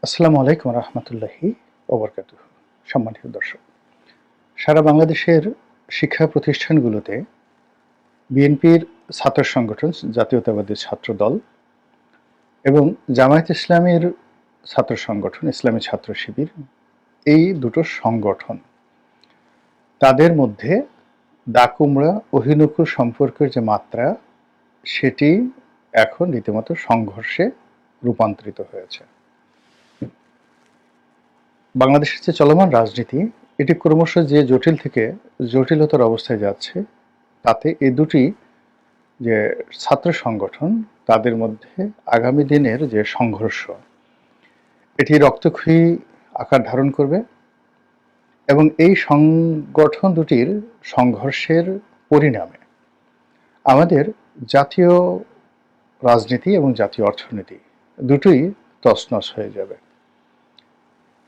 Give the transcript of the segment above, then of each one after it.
আসসালামু আলাইকুম রহমতুল্লাহি ওবরকাতুহু। সম্মানিত দর্শক, সারা বাংলাদেশের শিক্ষা প্রতিষ্ঠানগুলোতে বিএনপির ছাত্র সংগঠন জাতীয়তাবাদী ছাত্র দল এবং জামায়াত ইসলামের ছাত্র সংগঠন ইসলামী ছাত্র শিবির, এই দুটো সংগঠন তাদের মধ্যে ডাকুমড়া অহিনুকুল সম্পর্কের যে মাত্রা, সেটি এখন রীতিমতো সংঘর্ষে রূপান্তরিত হয়েছে। বাংলাদেশের যে চলমান রাজনীতি, এটি ক্রমশ যে জটিল থেকে জটিলতর অবস্থায় যাচ্ছে, তাতে এই দুটি যে ছাত্র সংগঠন, তাদের মধ্যে আগামী দিনের যে সংঘর্ষ, এটি রক্তক্ষয়ী আকার ধারণ করবে এবং এই সংগঠন দুটির সংঘর্ষের পরিণামে আমাদের জাতীয় রাজনীতি এবং জাতীয় অর্থনীতি দুটোই তছনছ হয়ে যাবে।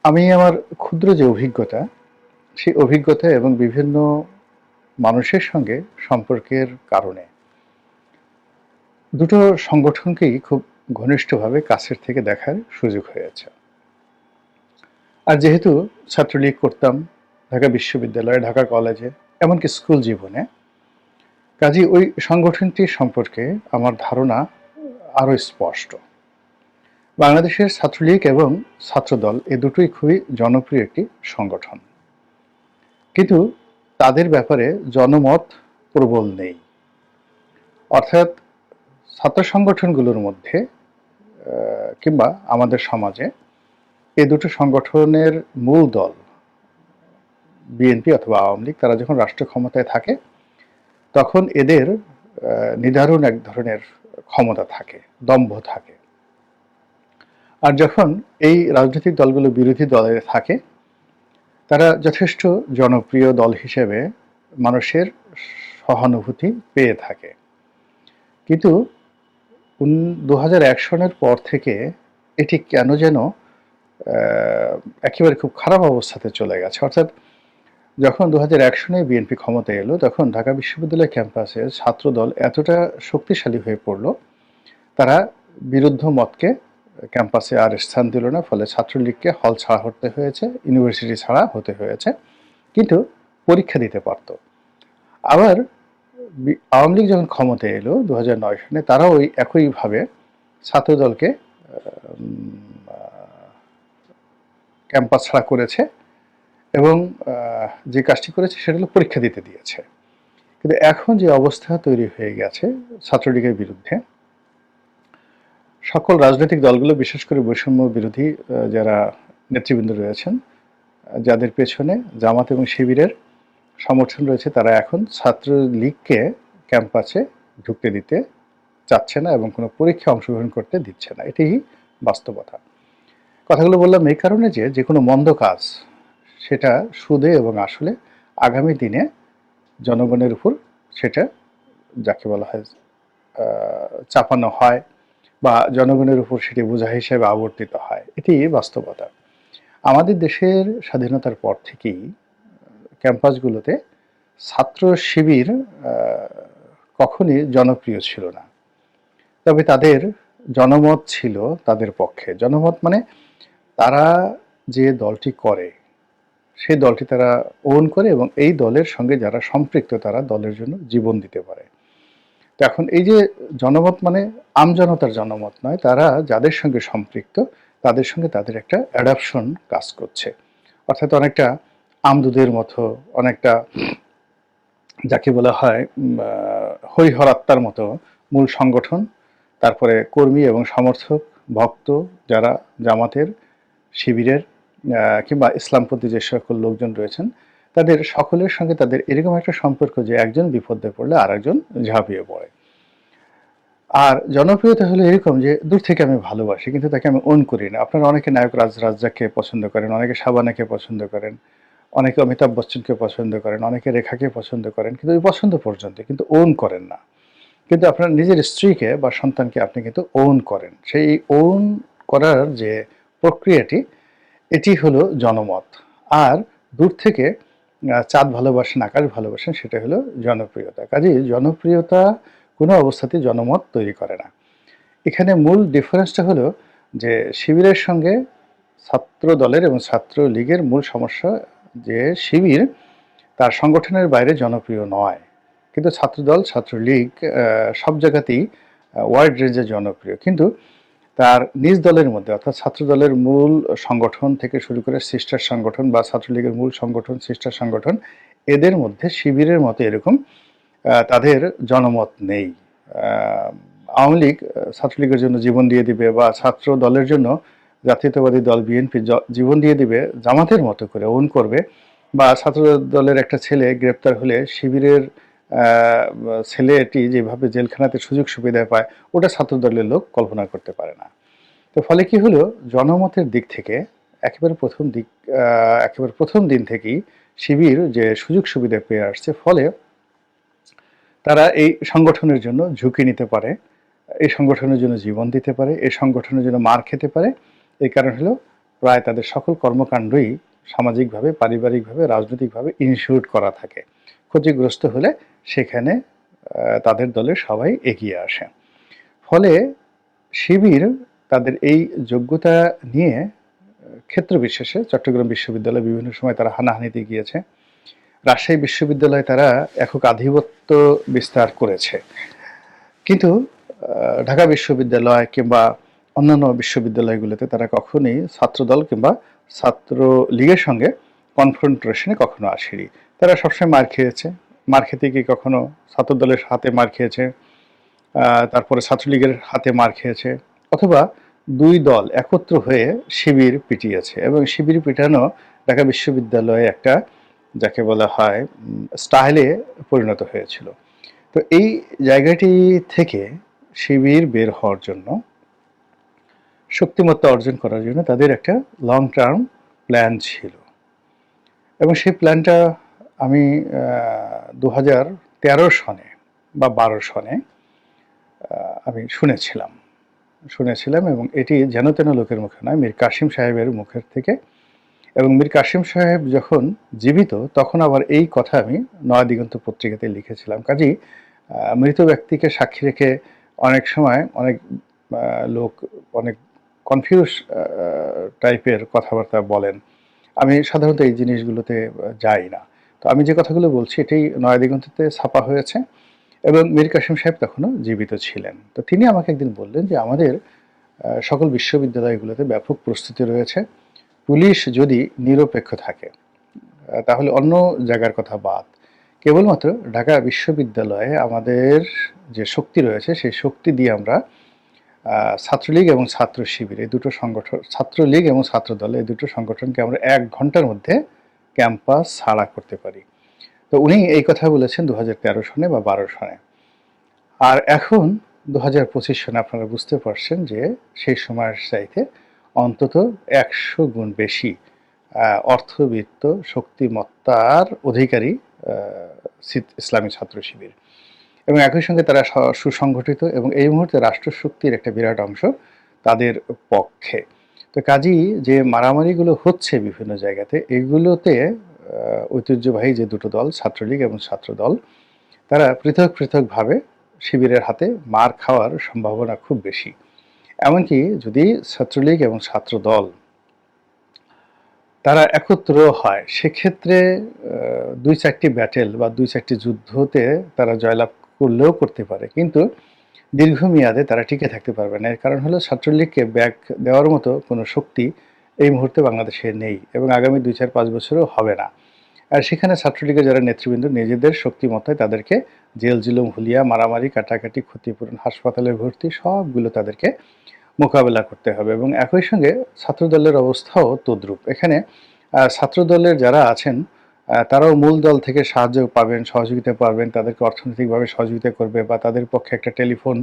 আমি আমার ক্ষুদ্র যে অভিজ্ঞতা, সেই অভিজ্ঞতা এবং বিভিন্ন মানুষের সঙ্গে সম্পর্কের কারণে দুটো সংগঠনকেই খুব ঘনিষ্ঠভাবে কাছের থেকে দেখার সুযোগ হয়েছে। আর যেহেতু ছাত্রলীগ করতাম ঢাকা বিশ্ববিদ্যালয়ে, ঢাকা কলেজে, এমনকি স্কুল জীবনে, কাজেই ওই সংগঠনটি সম্পর্কে আমার ধারণা আরও স্পষ্ট। বাংলাদেশের ছাত্রলীগ এবং ছাত্রদল এ দুটোই খুবই জনপ্রিয় একটি সংগঠন, কিন্তু তাদের ব্যাপারে জনমত প্রবল নেই। অর্থাৎ ছাত্র সংগঠনগুলোর মধ্যে কিংবা আমাদের সমাজে এই দুটো সংগঠনের মূল দল বিএনপি অথবা আওয়ামী লীগ, তারা যখন রাষ্ট্র ক্ষমতায় থাকে তখন এদের নিদারুণ এক ধরনের ক্ষমতা থাকে, দম্ভ থাকে। আর যখন এই রাজনৈতিক দলগুলো বিরোধী দলে থাকে, তারা যথেষ্ট জনপ্রিয় দল হিসেবে মানুষের সহানুভূতি পেয়ে থাকে। কিন্তু 2001 সনের পর থেকে এটি কেন যেন একেবারে খুব খারাপ অবস্থাতে চলে গেছে। অর্থাৎ যখন 2001 সনে বিএনপি ক্ষমতায় এলো, তখন ঢাকা বিশ্ববিদ্যালয় ক্যাম্পাসে ছাত্রদল এতটা শক্তিশালী হয়ে পড়ল, তারা বিরুদ্ধ মতকে ক্যাম্পাসে আর স্থান দিল না। ফলে ছাত্রলীগকে হল ছাড়া হতে হয়েছে, ইউনিভার্সিটি ছাড়া হতে হয়েছে, কিন্তু পরীক্ষা দিতে পারত। আবার আওয়ামী লীগ যখন ক্ষমতায় এলো 2009 সনে, তারাও ওই একইভাবে ছাত্রদলকে ক্যাম্পাস ছাড়া করেছে এবং যে কাজটি করেছে সেটা হলো পরীক্ষা দিতে দিয়েছে। কিন্তু এখন যে অবস্থা তৈরি হয়ে গেছে ছাত্রলীগের বিরুদ্ধে, সকল রাজনৈতিক দলগুলো, বিশেষ করে বৈষম্য বিরোধী যারা নেতৃবৃন্দ রয়েছেন, যাদের পেছনে জামাত এবং শিবিরের সমর্থন রয়েছে, তারা এখন ছাত্রলীগকে ক্যাম্পাসে ঢুকতে দিতে চাচ্ছে না এবং কোনো পরীক্ষায় অংশগ্রহণ করতে দিচ্ছে না। এটাই বাস্তবতা। কথাগুলো বললাম এই কারণে যে কোনো মন্দ কাজ, সেটা সুদে এবং আসলে আগামী দিনে জনগণের উপর সেটা যাকে বলা হয় চাপানো হয় বা জনগণের উপর সেটি বোঝা হিসেবে আবর্তিত হয়, এটি বাস্তবতা। আমাদের দেশের স্বাধীনতার পর থেকেই ক্যাম্পাসগুলোতে ছাত্র শিবির কখনই জনপ্রিয় ছিল না। তবে তাদের জনমত ছিল তাদের পক্ষে। জনমত মানে তারা যে দলটি করে, সেই দলটি তারা ওন করে এবং এই দলের সঙ্গে যারা সম্পৃক্ত, তারা দলের জন্য জীবন দিতে পারে। তো এখন এই যে জনমত মানে আমজনতার জনমত নয়, তারা যাদের সঙ্গে সম্পৃক্ত তাদের সঙ্গে তাদের একটা অ্যাডাপশন কাজ করছে। অর্থাৎ অনেকটা আমদুদের মতো, অনেকটা যাকে বলা হয় হরিহরাত্মার মতো মূল সংগঠন, তারপরে কর্মী এবং সমর্থক, ভক্ত যারা জামাতের, শিবিরের কিংবা ইসলামপন্থী যে সকল লোকজন রয়েছেন, তাদের সকলের সঙ্গে তাদের এরকম একটা সম্পর্ক যে একজন বিপদে পড়লে আর একজন ঝাঁপিয়ে পড়ে। আর জনপ্রিয়তা হলো এরকম যে দূর থেকে আমি ভালোবাসি, কিন্তু তাকে আমি ওন করি না। আপনারা অনেকে নায়ক রাজ্জাককে পছন্দ করেন, অনেকে শাবানাকে পছন্দ করেন, অনেকে অমিতাভ বচ্চনকে পছন্দ করেন, অনেকে রেখাকে পছন্দ করেন, কিন্তু ওই পছন্দ পর্যন্ত, কিন্তু ওন করেন না। কিন্তু আপনার নিজের স্ত্রীকে বা সন্তানকে আপনি কিন্তু ওন করেন। সেই ওন করার যে প্রক্রিয়াটি, এটি হলো জনমত। আর দূর থেকে চাঁদ ভালোবাসেন, আকাশ ভালোবাসেন, সেটা হলো জনপ্রিয়তা। কাজেই জনপ্রিয়তা কোনো অবস্থাতেই জনমত তৈরি করে না। এখানে মূল ডিফারেন্সটা হলো যে শিবিরের সঙ্গে ছাত্র দলের এবং ছাত্রলীগের মূল সমস্যা যে শিবির তার সংগঠনের বাইরে জনপ্রিয় নয়, কিন্তু ছাত্রদল ছাত্রলীগ সব জায়গাতেই ওয়াইড রেঞ্জে জনপ্রিয়। কিন্তু তার নিজ দলের মধ্যে অর্থাৎ ছাত্রদলের মূল সংগঠন থেকে শুরু করে সিস্টার সংগঠন বা ছাত্রলীগের মূল সংগঠন সিস্টার সংগঠন, এদের মধ্যে শিবিরের মতো এরকম তাদের জনমত নেই। আওয়ামী লীগ ছাত্রলীগের জন্য জীবন দিয়ে দিবে বা ছাত্র দলের জন্য জাতীয়তাবাদী দল বিএনপি জীবন দিয়ে দিবে জামাতের মতো করে ওন করবে, বা ছাত্র দলের একটা ছেলে গ্রেপ্তার হলে শিবিরের ছেলেটি যেভাবে জেলখানাতে সুযোগ সুবিধা পায় ওটা ছাত্র দলের লোক কল্পনা করতে পারে না। তো ফলে কি হলো, জনমতের দিক থেকে একেবারে প্রথম দিন থেকেই শিবির যে সুযোগ সুবিধা পেয়ে আসছে, ফলে তারা এই সংগঠনের জন্য ঝুঁকি নিতে পারে, এই সংগঠনের জন্য জীবন দিতে পারে, এই সংগঠনের জন্য মার খেতে পারে। এই কারণ হলো প্রায় তাদের সকল কর্মকাণ্ডই সামাজিকভাবে, পারিবারিকভাবে, রাজনৈতিকভাবে ইনশিওর করা থাকে। ক্ষতিগ্রস্ত হলে সেখানে তাদের দলের সবাই এগিয়ে আসে। ফলে শিবির তাদের এই যোগ্যতা নিয়ে ক্ষেত্র বিশেষে চট্টগ্রাম বিশ্ববিদ্যালয়ে বিভিন্ন সময় তারা হানাহানিতে গিয়েছে। রাজশাহী বিশ্ববিদ্যালয়ে তারা একক আধিপত্য বিস্তার করেছে। কিন্তু ঢাকা বিশ্ববিদ্যালয় কিংবা অন্যান্য বিশ্ববিদ্যালয়গুলোতে তারা কখনোই ছাত্রদল কিংবা ছাত্রলীগের সঙ্গে কনফ্রন্টেশনে কখনো আসেনি। তারা সবসময় মার খেয়েছে, মার খেতে গিয়ে কখনো ছাত্রদলের হাতে মার খেয়েছে, তারপরে ছাত্রলীগের হাতে মার খেয়েছে, অথবা দুই দল একত্র হয়ে শিবির পিটিয়েছে। এবং শিবির পিটানো ঢাকা বিশ্ববিদ্যালয়ে একটা যাকে বলা হয় স্টাইলে পরিণত হয়েছিল। তো এই জায়গাটি থেকে শিবির বের হওয়ার জন্য, শক্তিমত্তা অর্জন করার জন্য তাদের একটা লং টার্ম প্ল্যান ছিল। এবং সেই প্ল্যানটা আমি 2013 সনে বা 12 সনে আমি শুনেছিলাম এবং এটি যেন তেন লোকের মুখে নয়, মীর কাসিম সাহেবের মুখের থেকে। এবং মীর কাসিম সাহেব যখন জীবিত তখন আবার এই কথা আমি নয়াদিগন্ত পত্রিকাতে লিখেছিলাম। কাজেই মৃত ব্যক্তিকে সাক্ষী রেখে অনেক সময় অনেক লোক অনেক কনফিউজ টাইপের কথাবার্তা বলেন। আমি সাধারণত এই জিনিসগুলোতে যাই না। তো আমি যে কথাগুলো বলছি এটাই নয়াদিগন্ততে ছাপা হয়েছে এবং মীর কাসিম সাহেব তখনও জীবিত ছিলেন। তো তিনি আমাকে একদিন বললেন যে আমাদের সকল বিশ্ববিদ্যালয়গুলোতে ব্যাপক প্রস্তুতি রয়েছে। পুলিশ যদি নিরপেক্ষ থাকে তাহলে অন্য জায়গার কথা বাদ, কেবলমাত্র ঢাকা বিশ্ববিদ্যালয়ে আমাদের যে শক্তি রয়েছে সেই শক্তি দিয়ে আমরা ছাত্রলীগ এবং ছাত্র শিবির এই দুটো সংগঠন, ছাত্রলীগ এবং ছাত্রদল এই দুটো সংগঠনকে আমরা 1 ঘন্টার মধ্যে ক্যাম্পাস ছাড়া করতে পারি। তো উনি এই কথা বলেছেন 2013 সনে বা 12 সনে। আর এখন 2025 সনে আপনারা বুঝতে পারছেন যে সেই সময়ের চাইতে অন্তত 100 গুণ বেশি অর্থবিত্ত শক্তিমত্তার অধিকারী ইসলামী ছাত্র শিবির, এবং একই সঙ্গে তারা সুসংগঠিত এবং এই মুহূর্তে রাষ্ট্রশক্তির একটা বিরাট অংশ তাদের পক্ষে। তো কাজেই যে মারামারিগুলো হচ্ছে বিভিন্ন জায়গাতে, এগুলোতে ঐতিহ্যবাহী যে দুটো দল ছাত্রলীগ এবং ছাত্রদল তারা পৃথক পৃথকভাবে শিবিরের হাতে মার খাওয়ার সম্ভাবনা খুব বেশি। এমনকি যদি ছাত্রলীগ এবং ছাত্রদল তারা একত্র হয় সেক্ষেত্রে 2-4টি ব্যাটেল বা 2-4টি যুদ্ধতে তারা জয়লাভ করলেও করতে পারে, কিন্তু দীর্ঘমেয়াদে তারা টিকে থাকতে পারবে না। এর কারণ হলো ছাত্রলীগকে ব্যাক দেওয়ার মতো কোনো শক্তি এই মুহূর্তে বাংলাদেশে নেই এবং আগামী 2-4-5 বছরও হবে না। আর সেখানে ছাত্রলীগের যারা নেতৃবৃন্দ নিজেদের শক্তিমত্তায় তাদেরকে জেল জুলুম হুলিয়া মারামারি কাটাকাটি ক্ষতিপূরণ হাসপাতালে ভর্তি সবগুলো তাদেরকে মোকাবেলা করতে হবে। এবং একই সঙ্গে ছাত্রদলের অবস্থাও তদ্রূপ। এখানে ছাত্রদলের যারা আছেন তারাও মূল দল থেকে সাহায্য পাবেন, সহযোগিতা পাবেন, তাদেরকে অর্থনৈতিকভাবে সহযোগিতা করবে বা তাদের পক্ষে একটা টেলিফোন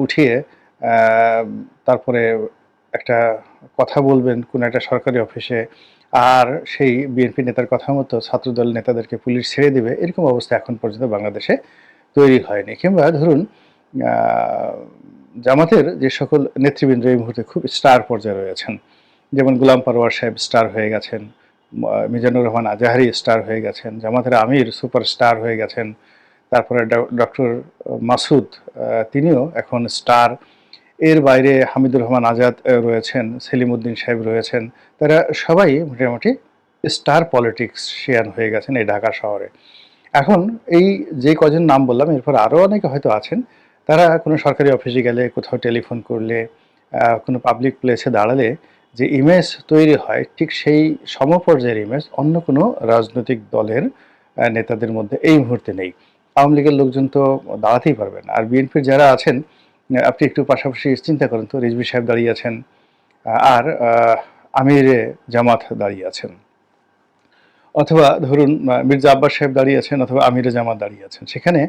উঠিয়ে তারপরে একটা কথা বলবেন কোনো একটা সরকারি অফিসে, আর সেই বিএনপি নেতার কথা মতো ছাত্রদল নেতাদেরকে পুলিশ ছেড়ে দেবে, এরকম অবস্থা এখন পর্যন্ত বাংলাদেশে তৈরি হয়নি। কিংবা ধরুন জামাতের যে সকল নেতৃবৃন্দ এই মুহূর্তে খুব স্টার পর্যায়ে রয়েছেন, যেমন গোলাম পরওয়ার সাহেব স্টার হয়ে গেছেন, মিজানুর রহমান আজাহারি স্টার হয়ে গেছেন, জামাতের আমির সুপার স্টার হয়ে গেছেন, তারপরে ডক্টর মাসুদ তিনিও এখন স্টার। এর বাইরে হামিদুর রহমান আজাদ রয়েছেন, সেলিম উদ্দিন সাহেব রয়েছেন, তারা সবাই মোটামুটি স্টার পলিটিক্সিয়ান হয়ে গেছেন এই ঢাকা শহরে। এখন এই যে কজন নাম বললাম এরপর আরও অনেকে হয়তো আছেন, তারা কোনো সরকারি অফিসে গেলে, কোথাও টেলিফোন করলে, কোনো পাবলিক প্লেসে দাঁড়ালে যে ইমেজ তৈরি হয়, ঠিক সেই সমপর্যায়ের ইমেজ অন্য কোনো রাজনৈতিক দলের নেতাদের মধ্যে এই মুহূর্তে নেই। আওয়ামী লীগের লোকজন তো দাঁড়াতেই পারবেন না। আর বিএনপির যারা আছেন, আপনি একটু পাশাপাশি চিন্তা করেন তো, রিজভী সাহেব দাঁড়িয়ে আছেন, আর আমিরে জামাত দাঁড়িয়ে আছেন, অথবা ধরুন মির্জা আব্বাস সাহেব দাঁড়িয়ে আছেন, অথবা আমিরে জামাত দাঁড়িয়ে আছেন। সেখানে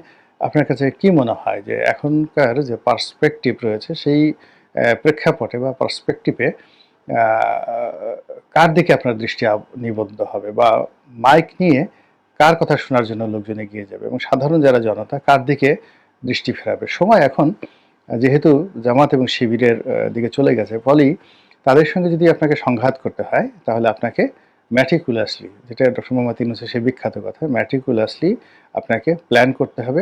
আপনার কাছে কি মনে হয় যে এখনকার যে পার্সপেক্টিভ রয়েছে সেই প্রেক্ষাপটে বা পার্সপেক্টিভে কার দিকে আপনার দৃষ্টি নিবদ্ধ হবে, বা মাইক নিয়ে কার কথা শোনার জন্য লোকজন এগিয়ে যাবে, এবং সাধারণ যারা জনতা কার দিকে দৃষ্টি ফেরাবে? সময় এখন যেহেতু জামাত এবং শিবিরের দিকে চলে গেছে, ফলেই তাদের সঙ্গে যদি আপনাকে সংঘাত করতে হয়, তাহলে আপনাকে ম্যাটিকুলাসলি, যেটা ডক্টর মোহাম্মদ ইউনূসের সেই বিখ্যাত কথা, ম্যাটিকুলাসলি আপনাকে প্ল্যান করতে হবে,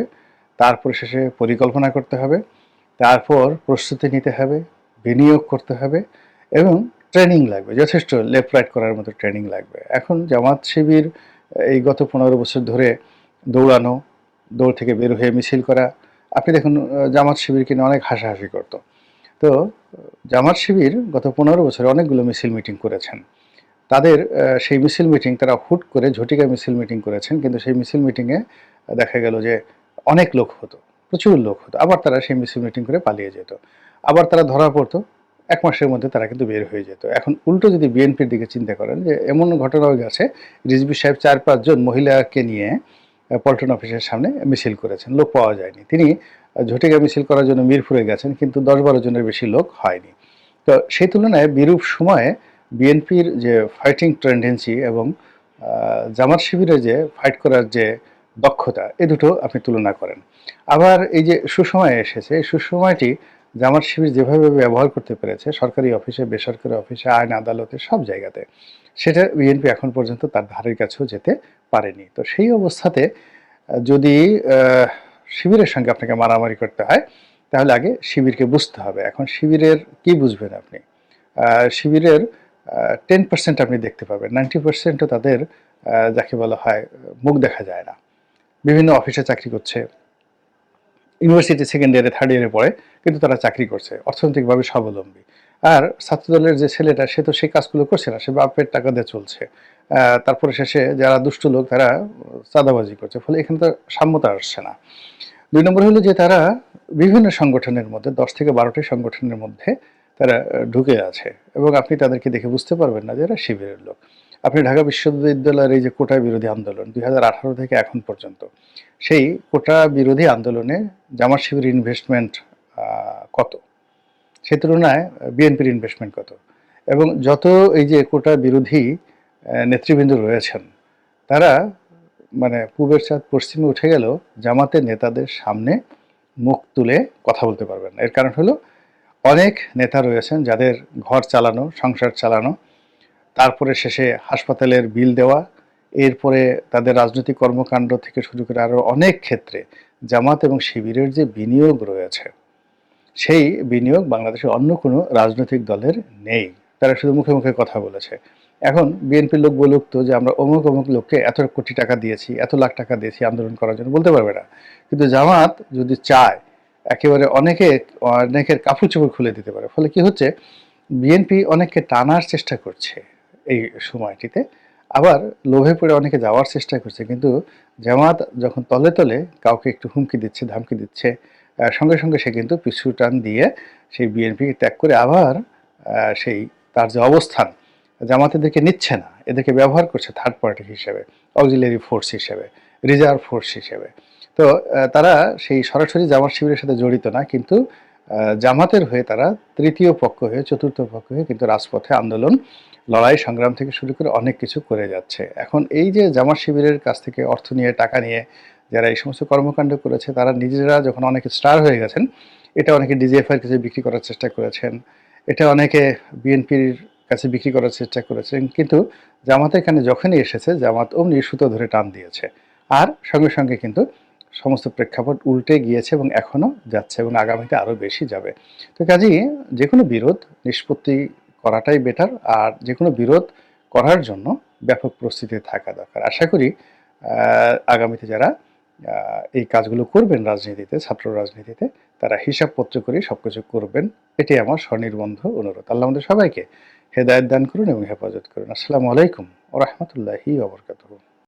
তারপর শেষে পরিকল্পনা করতে হবে, তারপর প্রস্তুতি নিতে হবে, বিনিয়োগ করতে হবে, এবং ট্রেনিং লাগবে, যথেষ্ট লেফট রাইট করার মতো ট্রেনিং লাগবে। এখন জামাত শিবির এই গত 15 বছর ধরে দৌড়ানো, দৌড় থেকে বের হয়ে মিছিল করা, আপনি দেখুন জামাত শিবিরকে নিয়ে অনেক হাসাহাসি করতো। তো জামাত শিবির গত 15 বছরে অনেকগুলো মিছিল মিটিং করেছেন। তাদের সেই মিছিল মিটিং তারা হুট করে ঝটিকা মিছিল মিটিং করেছেন, কিন্তু সেই মিছিল মিটিংয়ে দেখা গেল যে অনেক লোক হতো, প্রচুর লোক হতো, আবার তারা সেই মিছিল মিটিং করে পালিয়ে যেত, আবার তারা ধরা পড়তো, 1 মাসের মধ্যে তারা কিন্তু বের হয়ে যেত। এখন উল্টো যদি বিএনপির দিকে চিন্তা করেন, যে এমন ঘটনাও গেছে, রিজভী সাহেব 4-5 জন মহিলাকে নিয়ে পল্টন অফিসের সামনে মিছিল করেছেন, লোক পাওয়া যায়নি। তিনি ঝটিকা মিছিল করার জন্য মিরপুরে গেছেন, কিন্তু 10-12 জনের বেশি লোক হয়নি। তো সেই তুলনায় বিরূপ সময়ে বিএনপির যে ফাইটিং টেন্ডেন্সি এবং জামাত শিবিরের যে ফাইট করার যে দক্ষতা, এ দুটো আপনি তুলনা করেন। আবার এই যে সুসময়ে এসেছে, এই সুসময়টি জামাত শিবির যেভাবে ব্যবহার করতে পেরেছে সরকারি অফিসে, বেসরকারি অফিসে, আইন আদালতে, সব জায়গাতে, সেটা বিএনপি এখন পর্যন্ত তার ধারের কাছেও যেতে পারেনি। তো সেই অবস্থাতে যদি শিবিরের সঙ্গে আপনাকে মারামারি করতে হয়, তাহলে আগে শিবিরকে বুঝতে হবে। এখন শিবিরের কি বুঝবেন আপনি? শিবিরের 10% আপনি দেখতে পাবেন, 90%ও তাদের যাকে বলা হয় মুখ দেখা যায় না। বিভিন্ন অফিসে চাকরি করছে, ইউনিভার্সিটি সেকেন্ড ইয়ারে, থার্ড ইয়ারে পড়ে, কিন্তু তারা চাকরি করছে, অর্থনৈতিকভাবে স্বাবলম্বী। আর ছাত্রদলের যে ছেলেটা, সে তো সেই কাজগুলো করছে না, সে বাপের টাকা দিয়ে চলছে। তারপরে শেষে যারা দুষ্ট লোক, তারা চাঁদাবাজি করছে, ফলে এখানে তো সাম্যতা আসছে না। 2 নম্বর হলো যে তারা বিভিন্ন সংগঠনের মধ্যে, 10 থেকে 12টি সংগঠনের মধ্যে তারা ঢুকে আছে, এবং আপনি তাদেরকে দেখে বুঝতে পারবেন না যে এরা শিবিরের লোক। আপনি ঢাকা বিশ্ববিদ্যালয়ের এই যে কোটা বিরোধী আন্দোলন 2018 থেকে এখন পর্যন্ত, সেই কোটা বিরোধী আন্দোলনে জামাত শিবির ইনভেস্টমেন্ট কত, সেই তুলনায় বিএনপির ইনভেস্টমেন্ট কত? এবং যত এই যে কোটা বিরোধী নেতৃবৃন্দ রয়েছেন, তারা মানে পূবের চাঁদ পশ্চিমে উঠে গেল, জামাতের নেতাদের সামনে মুখ তুলে কথা বলতে পারবেন না। এর কারণ হলো অনেক নেতা রয়েছেন যাদের ঘর চালানো, সংসার চালানো, তারপরে শেষে হাসপাতালের বিল দেওয়া, এরপরে তাদের রাজনৈতিক কর্মকাণ্ড থেকে শুরু করে আরও অনেক ক্ষেত্রে জামাত এবং শিবিরের যে বিনিয়োগ রয়েছে, সেই বিনিয়োগ বাংলাদেশের অন্য কোনো রাজনৈতিক দলের নেই। তারা শুধু মুখে মুখে কথা বলেছে। এখন বিএনপির লোক বলুক তো যে আমরা অমুক অমুক লোককে এত কোটি টাকা দিয়েছি, এত লাখ টাকা দিয়েছি আন্দোলন করার জন্য, বলতে পারবে না। কিন্তু জামাত যদি চায়, একেবারে অনেকের কাপড় চোপড় খুলে দিতে পারে। ফলে কি হচ্ছে, বিএনপি অনেককে টানার চেষ্টা করছে এই সময়টিতে, আবার লোভে পড়ে অনেকে যাওয়ার চেষ্টা করছে। কিন্তু জামাত যখন তলে তলে কাউকে একটু হুমকি দিচ্ছে, ধামকি দিচ্ছে, সঙ্গে সঙ্গে সে কিন্তু পিছু টান দিয়ে সেই বিএনপিকে ত্যাগ করে আবার সেই তার যে অবস্থান, জামাতেদেরকে নিচ্ছে না, এদেরকে ব্যবহার করছে থার্ড পার্টি হিসেবে, অক্সিলিয়ারি ফোর্স হিসেবে, রিজার্ভ ফোর্স হিসেবে। তো তারা সেই সরাসরি জামাত শিবিরের সাথে জড়িত না, কিন্তু জামাতের হয়ে তারা তৃতীয় পক্ষ হয়ে, চতুর্থ পক্ষ হয়ে কিন্তু রাজপথে আন্দোলন, লড়াই সংগ্রাম থেকে শুরু করে অনেক কিছু করে যাচ্ছে। এখন এই যে জামাত শিবিরের কাছ থেকে অর্থ নিয়ে, টাকা নিয়ে যারা এই সমস্ত কর্মকাণ্ড করেছে, তারা নিজেরা যখন অনেকে স্টার হয়ে গেছেন, এটা অনেকে ডিজিএফআইয়ের কাছে বিক্রি করার চেষ্টা করেছেন, এটা অনেকে বিএনপির কাছে বিক্রি করার চেষ্টা করেছেন, কিন্তু জামাতের এখানে যখনই এসেছে, জামাত অমনি সুতো ধরে টান দিয়েছে, আর সঙ্গে সঙ্গে কিন্তু সমস্ত প্রেক্ষাপট উল্টে গিয়েছে এবং এখনও যাচ্ছে এবং আগামীতে আরও বেশি যাবে। তো কাজেই যে কোনো বিরোধ নিষ্পত্তি করাটাই বেটার, আর যে কোনো বিরোধ করার জন্য ব্যাপক প্রস্তুতি থাকা দরকার। আশা করি আগামীতে যারা এই কাজগুলো করবেন রাজনীতিতে, ছাত্র রাজনীতিতে, তারা হিসাবপত্র করে সবকিছু করবেন। এটি আমার স্বনির্বন্ধ অনুরোধ। আল্লাহ আমাদের সবাইকে হেদায়েত দান করুন এবং হেফাজত করুন। আসসালামু আলাইকুম ওয়া রাহমাতুল্লাহি ওয়া বারাকাতুহু।